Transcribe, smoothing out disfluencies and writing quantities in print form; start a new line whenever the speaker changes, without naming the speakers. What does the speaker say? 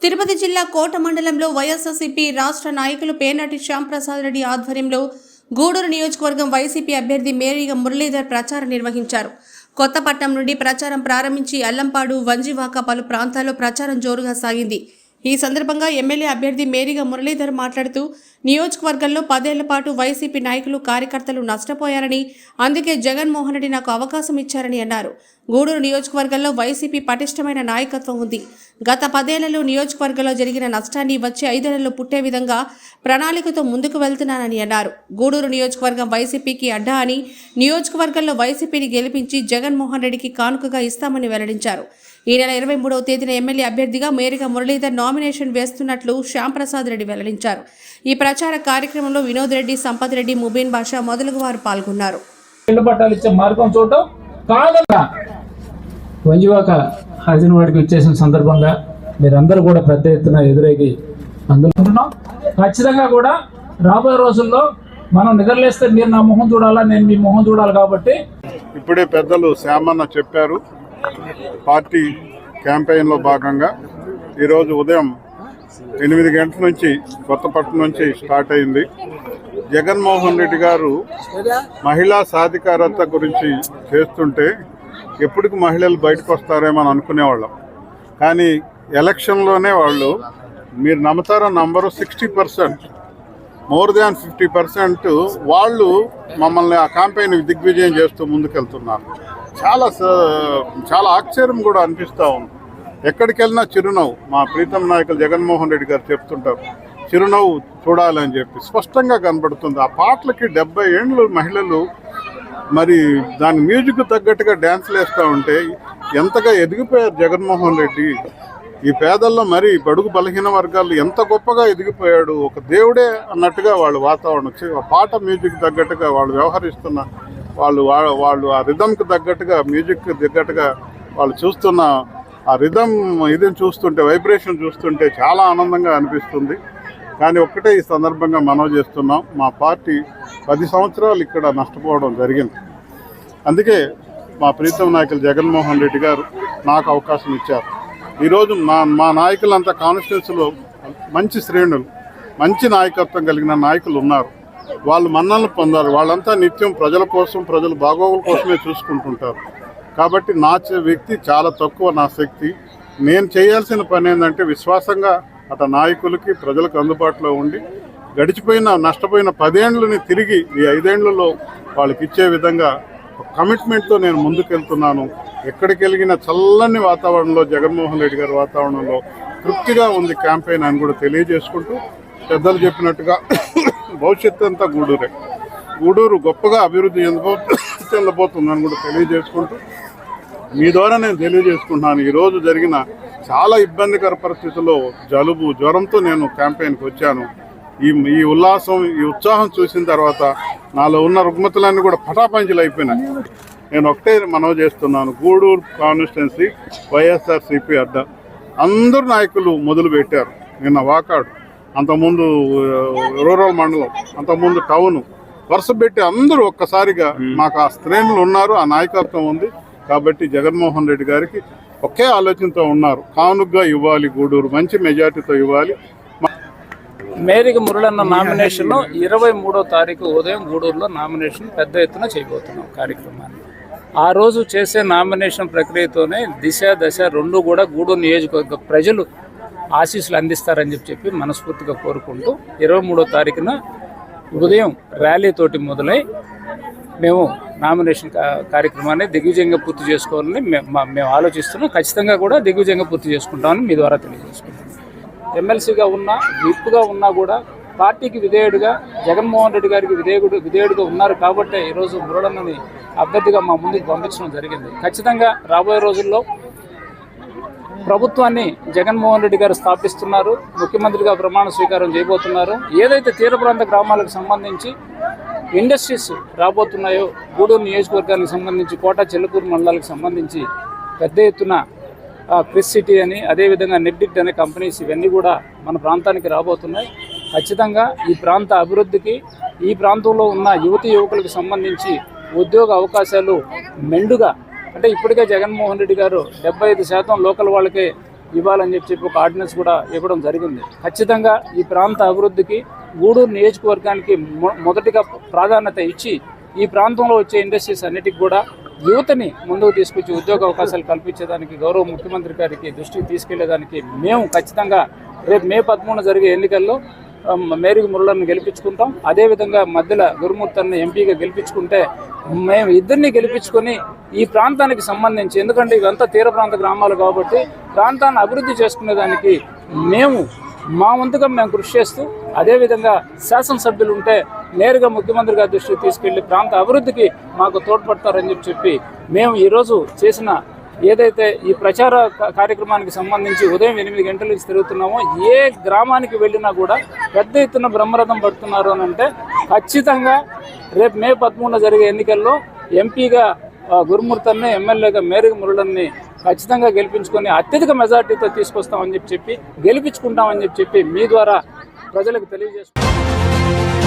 తిరుపతి జిల్లా కోట మండలంలో వైఎస్ఆర్సీపీ రాష్ట్ర నాయకులు పేనాటి శ్యాంప్రసాద్ రెడ్డి ఆధ్వర్యంలో గూడూరు నియోజకవర్గం వైసీపీ అభ్యర్థి మేరీగ మురళీధర్ ప్రచారం నిర్వహించారు. కొత్తపట్నం నుండి ప్రచారం ప్రారంభించి అల్లంపాడు, వంజివాక పలు ప్రాంతాల్లో ప్రచారం జోరుగా సాగింది. ఈ సందర్భంగా ఎమ్మెల్యే అభ్యర్థి మేరీగ మురళీధర్ మాట్లాడుతూ నియోజకవర్గంలో 10 ఏళ్ల పాటు వైసీపీ నాయకులు, కార్యకర్తలు నష్టపోయారని, అందుకే జగన్మోహన్ రెడ్డి నాకు అవకాశం ఇచ్చారని అన్నారు. గూడూరు నియోజకవర్గంలో వైసీపీ పటిష్టమైన నాయకత్వం ఉంది. గత 10 ఏళ్లలో నియోజకవర్గంలో జరిగిన నష్టాన్ని వచ్చే 5 ఏళ్లలో పుట్టే విధంగా ప్రణాళికతో ముందుకు వెళ్తున్నానని అన్నారు. గూడూరు నియోజకవర్గం వైసీపీకి అడ్డా అని, నియోజకవర్గంలో వైసీపీని గెలిపించి జగన్మోహన్ రెడ్డికి కానుకగా ఇస్తామని వెల్లడించారు. ఈ నెల 23వ తేదీన ఎమ్మెల్యే అభ్యర్థిగా మేరీగ మురళీధర్ నామినేషన్ వేస్తున్నట్లు శ్యాంప్రసాద్ రెడ్డి వెల్లడించారు. ఈ ప్రచార కార్యక్రమంలో వినోద్ రెడ్డి, సంపత్ రెడ్డి, ముబీన్ బాషా మొదలగు వారు పాల్గొన్నారు.
వంజివాక హరిజనవాడికి వచ్చేసిన సందర్భంగా మీరందరూ కూడా పెద్ద ఎత్తున ఎదురేగి అందుకుంటున్నాం. ఖచ్చితంగా కూడా రాబోయే రోజుల్లో మనం నిద్రలేస్తే మీరు నా మొహం చూడాలా, నేను మీ మొహం చూడాలి. కాబట్టి
ఇప్పుడే పెద్దలు శ్యామన్న చెప్పారు. పార్టీ క్యాంపెయిన్లో భాగంగా ఈరోజు ఉదయం 8 గంటల నుంచి కొత్తపట్నం నుంచి స్టార్ట్ అయింది. జగన్మోహన్ రెడ్డి గారు మహిళా సాధికారత గురించి చేస్తుంటే ఎప్పటికి మహిళలు బయటకు వస్తారేమో అని అనుకునేవాళ్ళం. కానీ ఎలక్షన్లోనే వాళ్ళు, మీరు నమ్ముతారో నంబరు 60%, మోర్ దాన్ 50% వాళ్ళు మమ్మల్ని ఆ క్యాంపెయిన్ దిగ్విజయం చేస్తూ ముందుకెళ్తున్నారు. చాలా ఆశ్చర్యం కూడా అనిపిస్తూ ఉంది. ఎక్కడికి వెళ్ళినా చిరునవ్వు. మా ప్రీతం నాయకులు జగన్మోహన్ రెడ్డి గారు చెప్తుంటారు, చిరునవ్వు చూడాలని చెప్పి స్పష్టంగా కనబడుతుంది. ఆ పాటలకి 70 ఏళ్ళు మహిళలు మరి దాని మ్యూజిక్ తగ్గట్టుగా డ్యాన్స్లు వేస్తూ ఉంటే ఎంతగా ఎదిగిపోయారు జగన్మోహన్ రెడ్డి. ఈ పేదల్లో మరి బడుగు బలహీన వర్గాలు ఎంత గొప్పగా ఎదిగిపోయాడు. ఒక దేవుడే అన్నట్టుగా వాళ్ళు వాతావరణం, పాట మ్యూజిక్ తగ్గట్టుగా వాళ్ళు వ్యవహరిస్తున్న వాళ్ళు ఆ రిథంకి తగ్గట్టుగా, మ్యూజిక్ తగ్గట్టుగా వాళ్ళు చూస్తున్న ఆ రిథం ఇదని చూస్తుంటే, వైబ్రేషన్ చూస్తుంటే చాలా ఆనందంగా అనిపిస్తుంది. కానీ ఒక్కటే ఈ సందర్భంగా మనవి చేస్తున్నాం, మా పార్టీ 10 సంవత్సరాలు ఇక్కడ నష్టపోవడం జరిగింది. అందుకే మా ప్రీతం నాయకులు జగన్మోహన్ రెడ్డి గారు నాకు అవకాశం ఇచ్చారు. ఈరోజు మా నాయకులంతా కాన్స్టిట్యూన్సీలో మంచి శ్రేణులు, మంచి నాయకత్వం కలిగిన నాయకులు ఉన్నారు. వాళ్ళు మన్ననలు పొందారు. వాళ్ళంతా నిత్యం ప్రజల కోసం, ప్రజల బాగోగుల కోసమే చూసుకుంటుంటారు. కాబట్టి నా వ్యక్తి చాలా తక్కువ, నా శక్తి. నేను చేయాల్సిన పని ఏంటంటే విశ్వాసంగా అటు నాయకులకి, ప్రజలకు అందుబాటులో ఉండి నష్టపోయిన 10 ఏళ్ళని తిరిగి ఈ 5 ఏళ్లలో వాళ్ళకి ఇచ్చే విధంగా కమిట్మెంట్తో నేను ముందుకెళ్తున్నాను. ఎక్కడికి వెళ్ళిన చల్లని వాతావరణంలో, జగన్మోహన్ రెడ్డి గారి వాతావరణంలో తృప్తిగా ఉంది క్యాంపెయిన్ అని కూడా తెలియజేసుకుంటూ, పెద్దలు చెప్పినట్టుగా భవిష్యత్తు అంతా గూడూరే. గూడూరు గొప్పగా అభివృద్ధి చెందబోతుందని కూడా తెలియజేసుకుంటూ, మీ ద్వారా నేను తెలియజేసుకుంటున్నాను. ఈరోజు జరిగిన చాలా ఇబ్బందికర పరిస్థితుల్లో జలుబు, జ్వరంతో నేను క్యాంపెయిన్కి వచ్చాను. ఈ ఉల్లాసం, ఈ ఉత్సాహం చూసిన తర్వాత నాలో ఉన్న రుగ్మతలన్నీ కూడా పటాపంచలు అయిపోయినాయి. నేను ఒకటే మనవి చేస్తున్నాను, గూడూరు కాన్స్టిట్యున్సీ వైఎస్ఆర్సీపీ అడ్డా అందరు నాయకులు మొదలు పెట్టారు. నిన్న వాకాడు, అంతకుముందు రూరల్ మండలం, అంతకుముందు టౌను, వరుస పెట్టి అందరూ ఒక్కసారిగా మాకు ఆ శ్రేణులు ఉన్నారు, ఆ నాయకత్వం ఉంది. కాబట్టి జగన్మోహన్ రెడ్డి గారికి ఒకే ఆలోచనతో ఉన్నారు, కానుగ్గా ఇవ్వాలి, గూడూరు మంచి మెజార్టీతో ఇవ్వాలి.
మేరీగ మురళన్న నామినేషన్ 23వ తారీఖు ఉదయం గూడూరులో నామినేషన్ పెద్ద ఎత్తున చేయబోతున్నాం కార్యక్రమాన్ని. ఆ రోజు చేసే నామినేషన్ ప్రక్రియతోనే దిశ, దశ రెండు కూడా గూడూరు నియోజకవర్గ ప్రజలు ఆశీస్సులు అందిస్తారని చెప్పి మనస్ఫూర్తిగా కోరుకుంటూ 23వ తారీఖున ఉదయం ర్యాలీతోటి మొదలై మేము నామినేషన్ కార్యక్రమాన్ని దిగ్విజయంగా పూర్తి చేసుకోవాలని మేము ఆలోచిస్తున్నాం. ఖచ్చితంగా కూడా దిగ్విజయంగా పూర్తి చేసుకుంటామని మీ ద్వారా తెలియజేసుకుంటాం. ఎమ్మెల్సీగా ఉన్నా, విప్గా ఉన్నా కూడా పార్టీకి విధేయుడిగా, జగన్మోహన్ రెడ్డి గారికి విధేయుడిగా ఉన్నారు. కాబట్టి ఈరోజు మురళన్నని అభ్యర్థిగా మా ముందుకు పంపించడం జరిగింది. ఖచ్చితంగా రాబోయే రోజుల్లో ప్రభుత్వాన్ని జగన్మోహన్ రెడ్డి గారు స్థాపిస్తున్నారు, ముఖ్యమంత్రిగా ప్రమాణ స్వీకారం చేయబోతున్నారు. ఏదైతే తీర ప్రాంత గ్రామాలకు సంబంధించి ఇండస్ట్రీస్ రాబోతున్నాయో, గూడూరు నియోజకవర్గానికి సంబంధించి కోట, చెల్లకూరు మండలాలకు సంబంధించి పెద్ద ఎత్తున క్రిస్ సిటీ అని, అదేవిధంగా నెట్డిట్ అనే కంపెనీస్ ఇవన్నీ కూడా మన ప్రాంతానికి రాబోతున్నాయి. ఖచ్చితంగా ఈ ప్రాంత అభివృద్ధికి, ఈ ప్రాంతంలో ఉన్న యువకులకు సంబంధించి ఉద్యోగ అవకాశాలు మెండుగా, అంటే ఇప్పటికే జగన్మోహన్ రెడ్డి గారు 75% లోకల్ వాళ్ళకే ఇవ్వాలని చెప్పి ఒక ఆర్డినెన్స్ కూడా ఇవ్వడం జరిగింది. ఖచ్చితంగా ఈ ప్రాంత అభివృద్ధికి గూడూరు నియోజకవర్గానికి మొదటిగా ప్రాధాన్యత ఇచ్చి ఈ ప్రాంతంలో వచ్చే ఇండస్ట్రీస్ అన్నిటికీ కూడా యువతని ముందుకు తీసుకొచ్చి ఉద్యోగ అవకాశాలు కల్పించేదానికి గౌరవ ముఖ్యమంత్రి గారికి దృష్టికి తీసుకెళ్లేదానికి మేము ఖచ్చితంగా రేపు మే 13 జరిగే ఎన్నికల్లో మేరీ మురళిని గెలిపించుకుంటాం. అదేవిధంగా మధ్యలో గురుమూర్తిని ఎంపీగా గెలిపించుకుంటే మేము ఇద్దరిని గెలిపించుకొని ఈ ప్రాంతానికి సంబంధించి, ఎందుకంటే ఇవంతా తీర ప్రాంత గ్రామాలు కాబట్టి ప్రాంతాన్ని అభివృద్ధి చేసుకునేదానికి మేము మా వంతుగా మేము కృషి చేస్తూ, అదేవిధంగా శాసనసభ్యులు ఉంటే నేరుగా ముఖ్యమంత్రి గారి దృష్టికి తీసుకెళ్లి ప్రాంత అభివృద్ధికి మాకు తోడ్పడతారని చెప్పి మేము ఈరోజు చేసిన ఏదైతే ఈ ప్రచార కార్యక్రమానికి సంబంధించి ఉదయం 8 గంటలకు తిరుగుతున్నామో ఏ గ్రామానికి వెళ్ళినా కూడా పెద్ద ఎత్తున బ్రహ్మరథం పడుతున్నారు అని అంటే ఖచ్చితంగా రేపు మే 13 జరిగే ఎన్నికల్లో ఎంపీగా గురుమూర్తిని, ఎమ్మెల్యేగా మేరీ మురళిని ఖచ్చితంగా గెలిపించుకొని అత్యధిక మెజార్టీతో తీసుకొస్తామని చెప్పి గెలిపించుకుంటామని చెప్పి మీ ద్వారా ప్రజలకు తెలియజేసుకుంటాం.